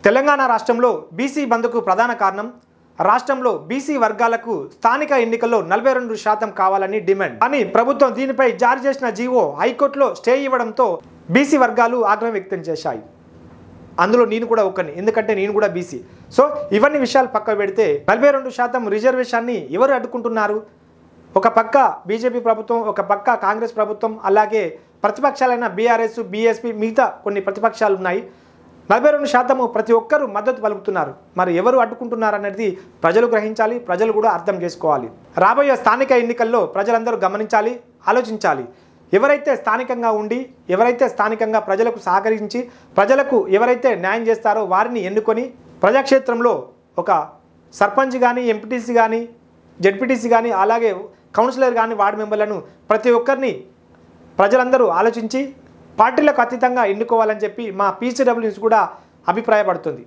తెలంగాణ రాష్ట్రంలో బీసీ బంద్కు ప్రధాన కారణం రాష్ట్రంలో బీసీ వర్గాలకు స్థానిక ఎన్నికల్లో 42% కావాలని డిమాండ్. కానీ ప్రభుత్వం దీనిపై జారీ చేసిన జీవో హైకోర్టులో స్టే ఇవ్వడంతో బీసీ వర్గాలు ఆగ్రహం వ్యక్తం చేశాయి. అందులో నేను కూడా ఒకని, ఎందుకంటే నేను కూడా బీసీ. సో ఇవన్నీ విషయాలు పక్క పెడితే 42% రిజర్వేషన్ని ఎవరు అడ్డుకుంటున్నారు? ఒక పక్క బీజేపీ ప్రభుత్వం, ఒక పక్క కాంగ్రెస్ ప్రభుత్వం, అలాగే ప్రతిపక్షాలైన బీఆర్ఎస్, బీఎస్పీ, మిగతా కొన్ని ప్రతిపక్షాలు ఉన్నాయి. 42% ప్రతి ఒక్కరూ మద్దతు పలుకుతున్నారు. మరి ఎవరు అడ్డుకుంటున్నారు అనేది ప్రజలు గ్రహించాలి, ప్రజలు కూడా అర్థం చేసుకోవాలి. రాబోయే స్థానిక ఎన్నికల్లో ప్రజలందరూ గమనించాలి, ఆలోచించాలి. ఎవరైతే స్థానికంగా ఉండి, ఎవరైతే స్థానికంగా ప్రజలకు సహకరించి, ప్రజలకు ఎవరైతే న్యాయం చేస్తారో వారిని ఎన్నుకొని ప్రజాక్షేత్రంలో ఒక సర్పంచ్ కానీ, ఎంపీటీసీ కానీ, జెడ్పీటీసీ కానీ, అలాగే కౌన్సిలర్ కానీ, వార్డు మెంబర్లను ప్రతి ఒక్కరిని ప్రజలందరూ ఆలోచించి పార్టీలకు అతీతంగా ఎన్నుకోవాలని చెప్పి మా పీసీడబ్ల్యూ న్యూస్ కూడా అభిప్రాయపడుతుంది.